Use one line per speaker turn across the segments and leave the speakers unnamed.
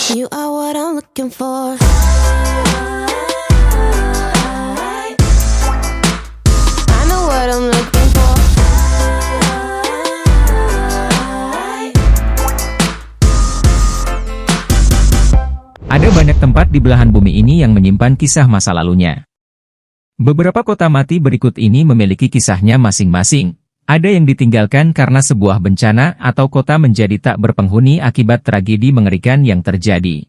You are what I'm looking for. I know what I'm looking for.
Ada banyak tempat di belahan bumi ini yang menyimpan kisah masa lalunya. Beberapa kota mati berikut ini memiliki kisahnya masing-masing. Ada yang ditinggalkan karena sebuah bencana atau kota menjadi tak berpenghuni akibat tragedi mengerikan yang terjadi.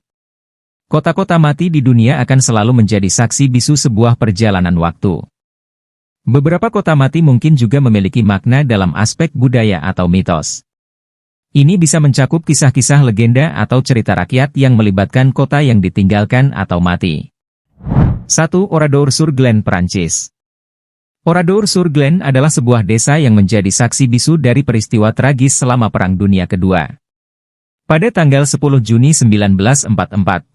Kota-kota mati di dunia akan selalu menjadi saksi bisu sebuah perjalanan waktu. Beberapa kota mati mungkin juga memiliki makna dalam aspek budaya atau mitos. Ini bisa mencakup kisah-kisah legenda atau cerita rakyat yang melibatkan kota yang ditinggalkan atau mati. 1. Oradour-sur-Glane, Prancis. Oradour-sur-Glane adalah sebuah desa yang menjadi saksi bisu dari peristiwa tragis selama Perang Dunia Kedua. Pada tanggal 10 Juni 1944,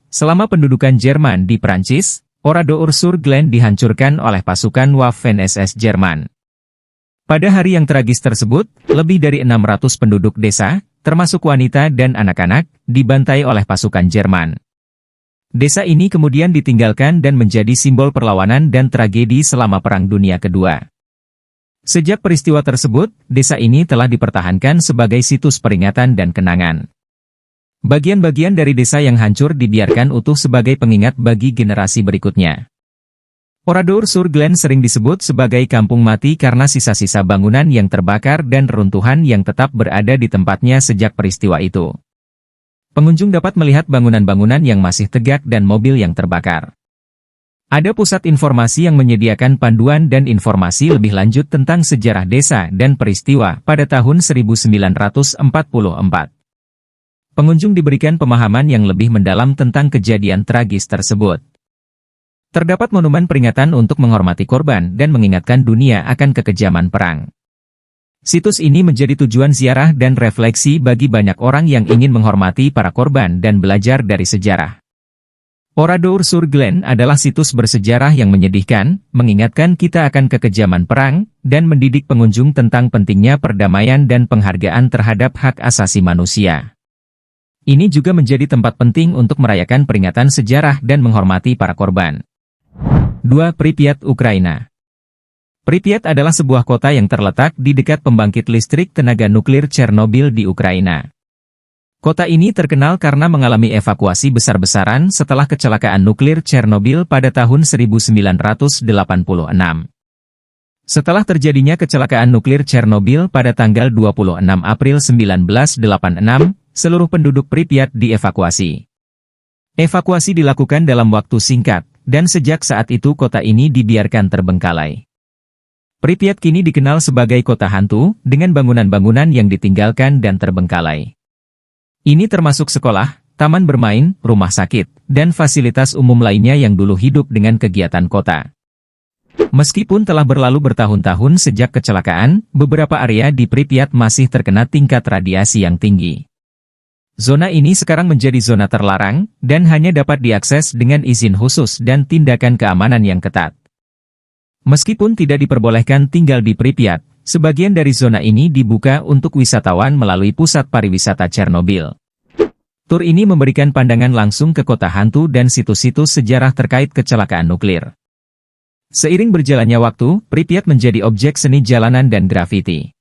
selama pendudukan Jerman di Prancis, Oradour-sur-Glane dihancurkan oleh pasukan Waffen-SS Jerman. Pada hari yang tragis tersebut, lebih dari 600 penduduk desa, termasuk wanita dan anak-anak, dibantai oleh pasukan Jerman. Desa ini kemudian ditinggalkan dan menjadi simbol perlawanan dan tragedi selama Perang Dunia Kedua. Sejak peristiwa tersebut, desa ini telah dipertahankan sebagai situs peringatan dan kenangan. Bagian-bagian dari desa yang hancur dibiarkan utuh sebagai pengingat bagi generasi berikutnya. Oradour-sur-Glane sering disebut sebagai kampung mati karena sisa-sisa bangunan yang terbakar dan reruntuhan yang tetap berada di tempatnya sejak peristiwa itu. Pengunjung dapat melihat bangunan-bangunan yang masih tegak dan mobil yang terbakar. Ada pusat informasi yang menyediakan panduan dan informasi lebih lanjut tentang sejarah desa dan peristiwa pada tahun 1944. Pengunjung diberikan pemahaman yang lebih mendalam tentang kejadian tragis tersebut. Terdapat monumen peringatan untuk menghormati korban dan mengingatkan dunia akan kekejaman perang. Situs ini menjadi tujuan ziarah dan refleksi bagi banyak orang yang ingin menghormati para korban dan belajar dari sejarah. Oradour-sur-Glane adalah situs bersejarah yang menyedihkan, mengingatkan kita akan kekejaman perang, dan mendidik pengunjung tentang pentingnya perdamaian dan penghargaan terhadap hak asasi manusia. Ini juga menjadi tempat penting untuk merayakan peringatan sejarah dan menghormati para korban. 2. Pripyat, Ukraina. Pripyat adalah sebuah kota yang terletak di dekat pembangkit listrik tenaga nuklir Chernobyl di Ukraina. Kota ini terkenal karena mengalami evakuasi besar-besaran setelah kecelakaan nuklir Chernobyl pada tahun 1986. Setelah terjadinya kecelakaan nuklir Chernobyl pada tanggal 26 April 1986, seluruh penduduk Pripyat dievakuasi. Evakuasi dilakukan dalam waktu singkat, dan sejak saat itu kota ini dibiarkan terbengkalai. Pripyat kini dikenal sebagai kota hantu, dengan bangunan-bangunan yang ditinggalkan dan terbengkalai. Ini termasuk sekolah, taman bermain, rumah sakit, dan fasilitas umum lainnya yang dulu hidup dengan kegiatan kota. Meskipun telah berlalu bertahun-tahun sejak kecelakaan, beberapa area di Pripyat masih terkena tingkat radiasi yang tinggi. Zona ini sekarang menjadi zona terlarang, dan hanya dapat diakses dengan izin khusus dan tindakan keamanan yang ketat. Meskipun tidak diperbolehkan tinggal di Pripyat, sebagian dari zona ini dibuka untuk wisatawan melalui pusat pariwisata Chernobyl. Tur ini memberikan pandangan langsung ke kota hantu dan situs-situs sejarah terkait kecelakaan nuklir. Seiring berjalannya waktu, Pripyat menjadi objek seni jalanan dan grafiti.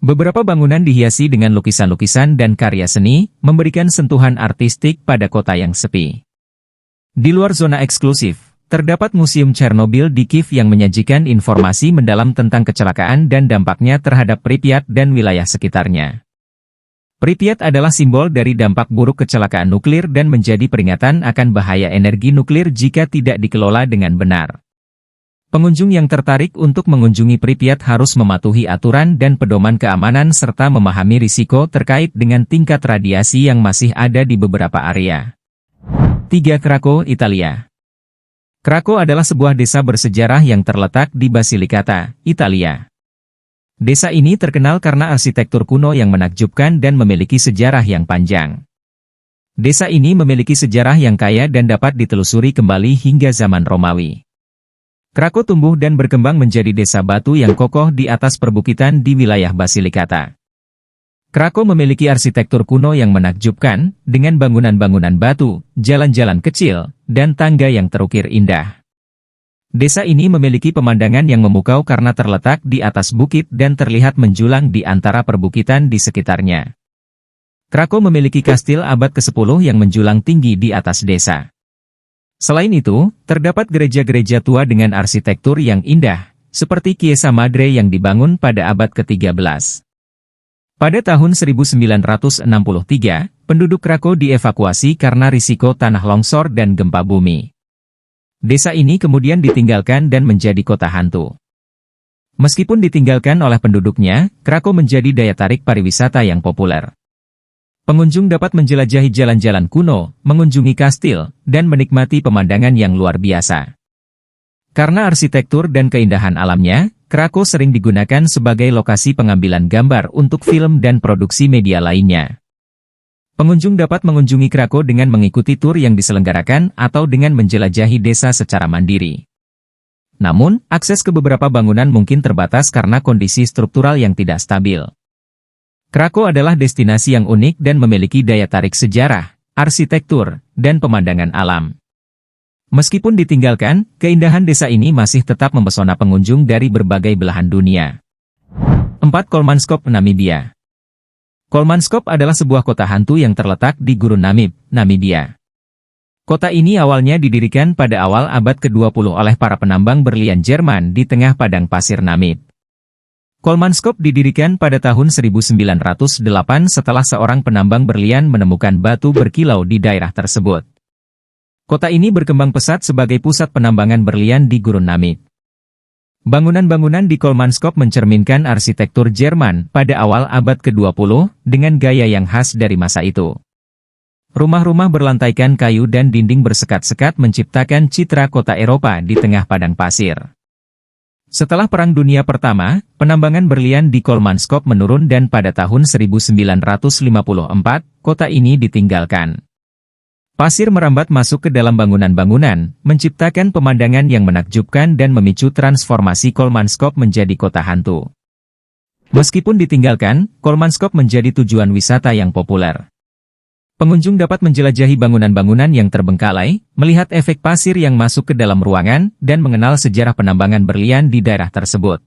Beberapa bangunan dihiasi dengan lukisan-lukisan dan karya seni, memberikan sentuhan artistik pada kota yang sepi. Di luar zona eksklusif, terdapat Museum Chernobyl di Kiev yang menyajikan informasi mendalam tentang kecelakaan dan dampaknya terhadap Pripyat dan wilayah sekitarnya. Pripyat adalah simbol dari dampak buruk kecelakaan nuklir dan menjadi peringatan akan bahaya energi nuklir jika tidak dikelola dengan benar. Pengunjung yang tertarik untuk mengunjungi Pripyat harus mematuhi aturan dan pedoman keamanan serta memahami risiko terkait dengan tingkat radiasi yang masih ada di beberapa area. 3. Krakow, Italia. Krakow adalah sebuah desa bersejarah yang terletak di Basilicata, Italia. Desa ini terkenal karena arsitektur kuno yang menakjubkan dan memiliki sejarah yang panjang. Desa ini memiliki sejarah yang kaya dan dapat ditelusuri kembali hingga zaman Romawi. Krakow tumbuh dan berkembang menjadi desa batu yang kokoh di atas perbukitan di wilayah Basilicata. Krakow memiliki arsitektur kuno yang menakjubkan, dengan bangunan-bangunan batu, jalan-jalan kecil, dan tangga yang terukir indah. Desa ini memiliki pemandangan yang memukau karena terletak di atas bukit dan terlihat menjulang di antara perbukitan di sekitarnya. Krakow memiliki kastil abad ke-10 yang menjulang tinggi di atas desa. Selain itu, terdapat gereja-gereja tua dengan arsitektur yang indah, seperti Chiesa Madre yang dibangun pada abad ke-13. Pada tahun 1963, penduduk Krakow dievakuasi karena risiko tanah longsor dan gempa bumi. Desa ini kemudian ditinggalkan dan menjadi kota hantu. Meskipun ditinggalkan oleh penduduknya, Krakow menjadi daya tarik pariwisata yang populer. Pengunjung dapat menjelajahi jalan-jalan kuno, mengunjungi kastil, dan menikmati pemandangan yang luar biasa. Karena arsitektur dan keindahan alamnya, Krakow sering digunakan sebagai lokasi pengambilan gambar untuk film dan produksi media lainnya. Pengunjung dapat mengunjungi Krakow dengan mengikuti tur yang diselenggarakan atau dengan menjelajahi desa secara mandiri. Namun, akses ke beberapa bangunan mungkin terbatas karena kondisi struktural yang tidak stabil. Krakow adalah destinasi yang unik dan memiliki daya tarik sejarah, arsitektur, dan pemandangan alam. Meskipun ditinggalkan, keindahan desa ini masih tetap mempesona pengunjung dari berbagai belahan dunia. 4. Kolmanskop, Namibia. Kolmanskop adalah sebuah kota hantu yang terletak di Gurun Namib, Namibia. Kota ini awalnya didirikan pada awal abad ke-20 oleh para penambang berlian Jerman di tengah padang pasir Namib. Kolmanskop didirikan pada tahun 1908 setelah seorang penambang berlian menemukan batu berkilau di daerah tersebut. Kota ini berkembang pesat sebagai pusat penambangan berlian di Gurun Namib. Bangunan-bangunan di Kolmanskop mencerminkan arsitektur Jerman pada awal abad ke-20 dengan gaya yang khas dari masa itu. Rumah-rumah berlantaikan kayu dan dinding bersekat-sekat menciptakan citra kota Eropa di tengah padang pasir. Setelah Perang Dunia Pertama, penambangan berlian di Kolmanskop menurun dan pada tahun 1954, kota ini ditinggalkan. Pasir merambat masuk ke dalam bangunan-bangunan, menciptakan pemandangan yang menakjubkan dan memicu transformasi Kolmanskop menjadi kota hantu. Meskipun ditinggalkan, Kolmanskop menjadi tujuan wisata yang populer. Pengunjung dapat menjelajahi bangunan-bangunan yang terbengkalai, melihat efek pasir yang masuk ke dalam ruangan, dan mengenal sejarah penambangan berlian di daerah tersebut.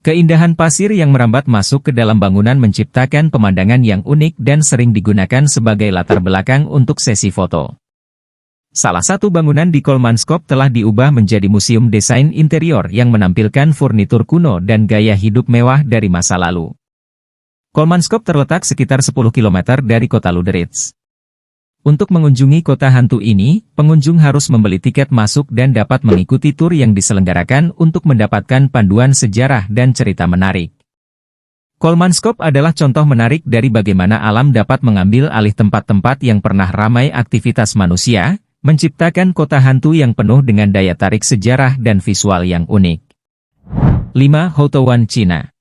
Keindahan pasir yang merambat masuk ke dalam bangunan menciptakan pemandangan yang unik dan sering digunakan sebagai latar belakang untuk sesi foto. Salah satu bangunan di Kolmanskop telah diubah menjadi museum desain interior yang menampilkan furnitur kuno dan gaya hidup mewah dari masa lalu. Kolmanskop terletak sekitar 10 km dari kota Luderitz. Untuk mengunjungi kota hantu ini, pengunjung harus membeli tiket masuk dan dapat mengikuti tur yang diselenggarakan untuk mendapatkan panduan sejarah dan cerita menarik. Kolmanskop adalah contoh menarik dari bagaimana alam dapat mengambil alih tempat-tempat yang pernah ramai aktivitas manusia, menciptakan kota hantu yang penuh dengan daya tarik sejarah dan visual yang unik. 5. Houtouwan, Cina.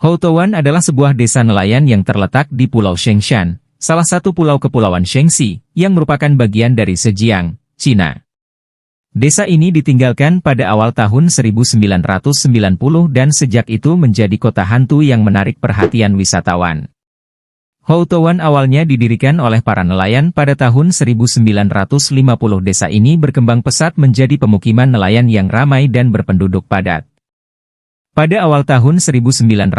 Houtouwan adalah sebuah desa nelayan yang terletak di Pulau Shengshan, salah satu pulau kepulauan Shangxi, yang merupakan bagian dari Zhejiang, Cina. Desa ini ditinggalkan pada awal tahun 1990 dan sejak itu menjadi kota hantu yang menarik perhatian wisatawan. Houtouwan awalnya didirikan oleh para nelayan pada tahun 1950. Desa ini berkembang pesat menjadi pemukiman nelayan yang ramai dan berpenduduk padat. Pada awal tahun 1990,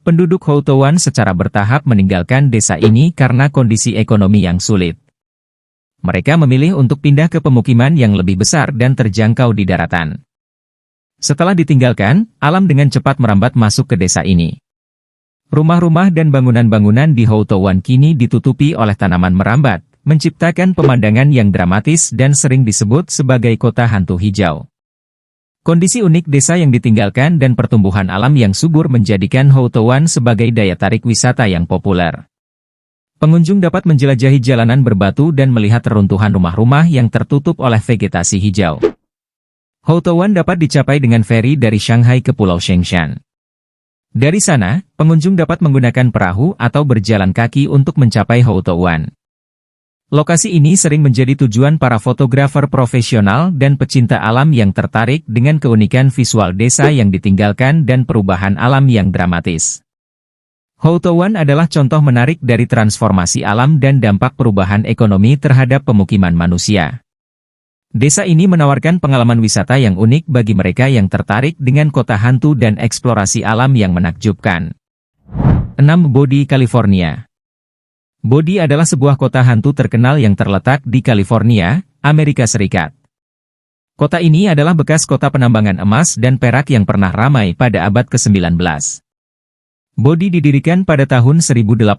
penduduk Houtouwan secara bertahap meninggalkan desa ini karena kondisi ekonomi yang sulit. Mereka memilih untuk pindah ke pemukiman yang lebih besar dan terjangkau di daratan. Setelah ditinggalkan, alam dengan cepat merambat masuk ke desa ini. Rumah-rumah dan bangunan-bangunan di Houtouwan kini ditutupi oleh tanaman merambat, menciptakan pemandangan yang dramatis dan sering disebut sebagai kota hantu hijau. Kondisi unik desa yang ditinggalkan dan pertumbuhan alam yang subur menjadikan Houtouwan sebagai daya tarik wisata yang populer. Pengunjung dapat menjelajahi jalanan berbatu dan melihat reruntuhan rumah-rumah yang tertutup oleh vegetasi hijau. Houtouwan dapat dicapai dengan feri dari Shanghai ke Pulau Shengshan. Dari sana, pengunjung dapat menggunakan perahu atau berjalan kaki untuk mencapai Houtouwan. Lokasi ini sering menjadi tujuan para fotografer profesional dan pecinta alam yang tertarik dengan keunikan visual desa yang ditinggalkan dan perubahan alam yang dramatis. Houtawan adalah contoh menarik dari transformasi alam dan dampak perubahan ekonomi terhadap pemukiman manusia. Desa ini menawarkan pengalaman wisata yang unik bagi mereka yang tertarik dengan kota hantu dan eksplorasi alam yang menakjubkan. 6. Bodie, California. Bodie adalah sebuah kota hantu terkenal yang terletak di California, Amerika Serikat. Kota ini adalah bekas kota penambangan emas dan perak yang pernah ramai pada abad ke-19. Bodie didirikan pada tahun 1859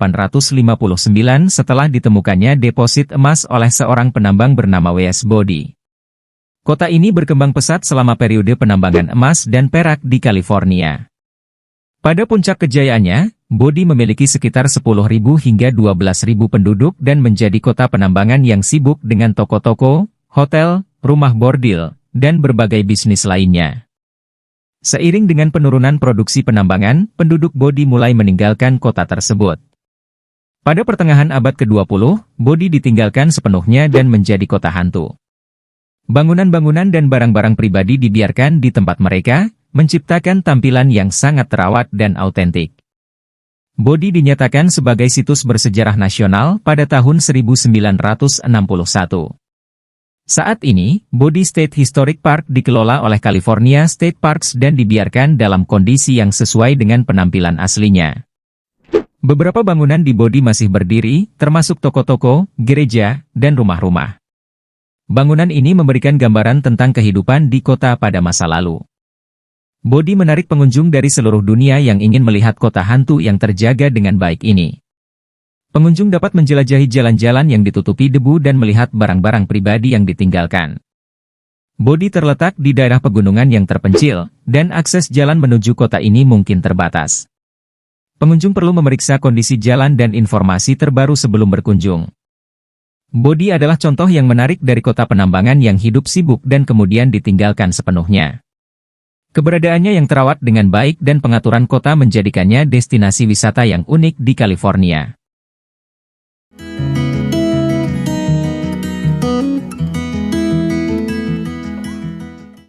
setelah ditemukannya deposit emas oleh seorang penambang bernama W.S. Bodie. Kota ini berkembang pesat selama periode penambangan emas dan perak di California. Pada puncak kejayaannya, Bodie memiliki sekitar 10.000 hingga 12.000 penduduk dan menjadi kota penambangan yang sibuk dengan toko-toko, hotel, rumah bordil, dan berbagai bisnis lainnya. Seiring dengan penurunan produksi penambangan, penduduk Bodie mulai meninggalkan kota tersebut. Pada pertengahan abad ke-20, Bodie ditinggalkan sepenuhnya dan menjadi kota hantu. Bangunan-bangunan dan barang-barang pribadi dibiarkan di tempat mereka, menciptakan tampilan yang sangat terawat dan autentik. Bodie dinyatakan sebagai situs bersejarah nasional pada tahun 1961. Saat ini, Bodie State Historic Park dikelola oleh California State Parks dan dibiarkan dalam kondisi yang sesuai dengan penampilan aslinya. Beberapa bangunan di Bodie masih berdiri, termasuk toko-toko, gereja, dan rumah-rumah. Bangunan ini memberikan gambaran tentang kehidupan di kota pada masa lalu. Bodie menarik pengunjung dari seluruh dunia yang ingin melihat kota hantu yang terjaga dengan baik ini. Pengunjung dapat menjelajahi jalan-jalan yang ditutupi debu dan melihat barang-barang pribadi yang ditinggalkan. Bodie terletak di daerah pegunungan yang terpencil, dan akses jalan menuju kota ini mungkin terbatas. Pengunjung perlu memeriksa kondisi jalan dan informasi terbaru sebelum berkunjung. Bodie adalah contoh yang menarik dari kota penambangan yang hidup sibuk dan kemudian ditinggalkan sepenuhnya. Keberadaannya yang terawat dengan baik dan pengaturan kota menjadikannya destinasi wisata yang unik di California.